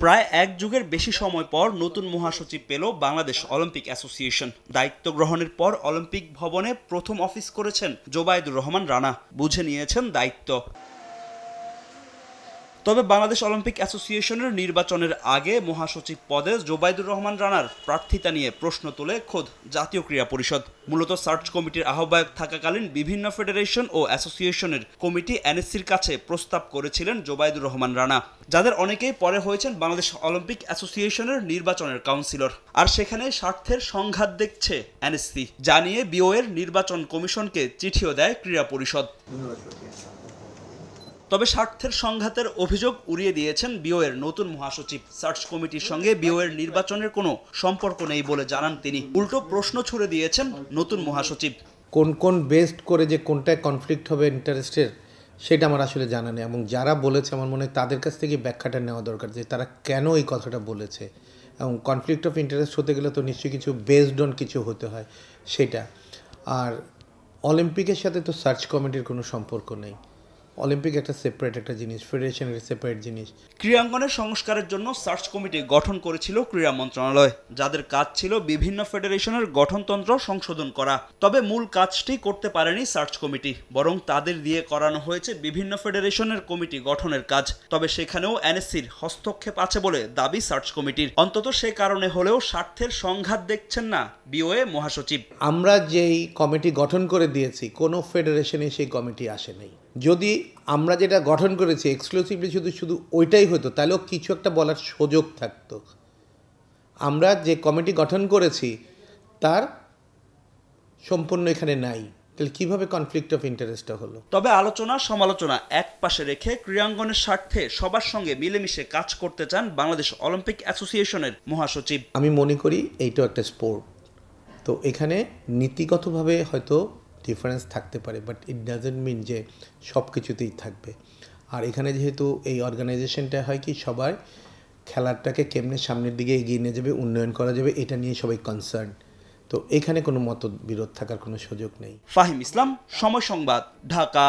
প্রায় এক যুগের বেশি সময় পর নতুন মহাসচিব পেল বাংলাদেশ অলিম্পিক অ্যাসোসিয়েশন। দায়িত্ব গ্রহণের পর অলিম্পিক ভবনে প্রথম অফিস করেছেন জোবাইদুর রহমান রানা। বুঝে নিয়েছেন দায়িত্ব। তবে বাংলাদেশ অলিম্পিক অ্যাসোসিয়েশনের নির্বাচনের আগে মহাসচিব পদে জোবাইদুর রহমান রানার প্রার্থিতা নিয়ে প্রশ্ন তোলে খোদ জাতীয় ক্রীড়া পরিষদ। মূলত সার্চ কমিটির আহ্বায়ক থাকাকালীন বিভিন্ন ফেডারেশন ও অ্যাসোসিয়েশনের কমিটি এনএসসির কাছে প্রস্তাব করেছিলেন জোবাইদুর রহমান রানা, যাদের অনেকেই পরে হয়েছেন বাংলাদেশ অলিম্পিক অ্যাসোসিয়েশনের নির্বাচনের কাউন্সিলর। আর সেখানে স্বার্থের সংঘাত দেখছে এনএসসি, জানিয়ে বিওএর নির্বাচন কমিশনকে চিঠিও দেয় ক্রীড়া পরিষদ। তবে স্বার্থের সংঘাতের অভিযোগ উড়িয়ে দিয়েছেন বিওএর নতুন মহাসচিব। সার্চ কমিটির সঙ্গে বিওএর নির্বাচনের কোনো সম্পর্ক নেই বলে জানান তিনি। উল্টো প্রশ্ন ছুড়ে দিয়েছেন নতুন মহাসচিব। কোন বেসড করে যে কোনটায় কনফ্লিক্ট হবে ইন্টারেস্টের, সেটা আমার আসলে জানা নেই। এবং যারা বলেছে আমার মনে হয় তাদের কাছ থেকে ব্যাখ্যাটা নেওয়া দরকার, যে তারা কেন এই কথাটা বলেছে। এবং কনফ্লিক্ট অফ ইন্টারেস্ট হতে গেলে তো নিশ্চয়ই কিছু বেসড অন কিছু হতে হয় সেটা। আর অলিম্পিকের সাথে তো সার্চ কমিটির কোনো সম্পর্ক নেই। অলিম্পিক একটা সেপারেট একটা জিনিস, ফেডারেশন একটা সেপারেট জিনিস। ক্রীড়াঙ্গনের সংস্কারের জন্য সার্চ কমিটি গঠন করেছিল ক্রীড়া মন্ত্রণালয়, যাদের কাজ ছিল বিভিন্ন ফেডারেশনের গঠনতন্ত্র সংশোধন করা। তবে মূল কাজটি করতে পারেনি সার্চ কমিটি, বরং তাদের দিয়ে করানো হয়েছে বিভিন্ন ফেডারেশনের কমিটি গঠনের কাজ। তবে সেখানেও এনএসসির হস্তক্ষেপ আছে বলে দাবি সার্চ কমিটির। অন্তত সে কারণে হলেও স্বার্থের সংঘাত দেখছেন না বিওএ মহাসচিব। আমরা যেই কমিটি গঠন করে দিয়েছি, কোনো ফেডারেশনে সেই কমিটি আসে নাই। যদি আমরা যেটা গঠন করেছি এক্সক্লুসিভলি শুধু ওইটাই হতো, তাহলেও কিছু একটা বলার সুযোগ থাকতো। আমরা যে কমিটি গঠন করেছি তার সম্পূর্ণ এখানে নাই, তাহলে কীভাবে কনফ্লিক্ট অফ ইন্টারেস্টটা হলো? তবে আলোচনা সমালোচনা এক পাশে রেখে ক্রীড়াঙ্গনের স্বার্থে সবার সঙ্গে মিলেমিশে কাজ করতে চান বাংলাদেশ অলিম্পিক অ্যাসোসিয়েশনের মহাসচিব। আমি মনে করি এইটাও একটা স্পোর্ট, তো এখানে নীতিগতভাবে হয়তো ডিফারেন্স থাকতে পারে, বাট ইট ডাজেন্ট মিন যে সব কিছুতেই থাকবে। আর এখানে যেহেতু এই অর্গানাইজেশনটা হয় কি, সবাই খেলাটাকে কেমনে সামনের দিকে এগিয়ে নিয়ে যাবে, উন্নয়ন করা যাবে, এটা নিয়ে সবাই কনসার্ন। তো এখানে কোনো মতবিরোধ থাকার কোনো সুযোগ নেই। ফাহিম ইসলাম, সময় সংবাদ, ঢাকা।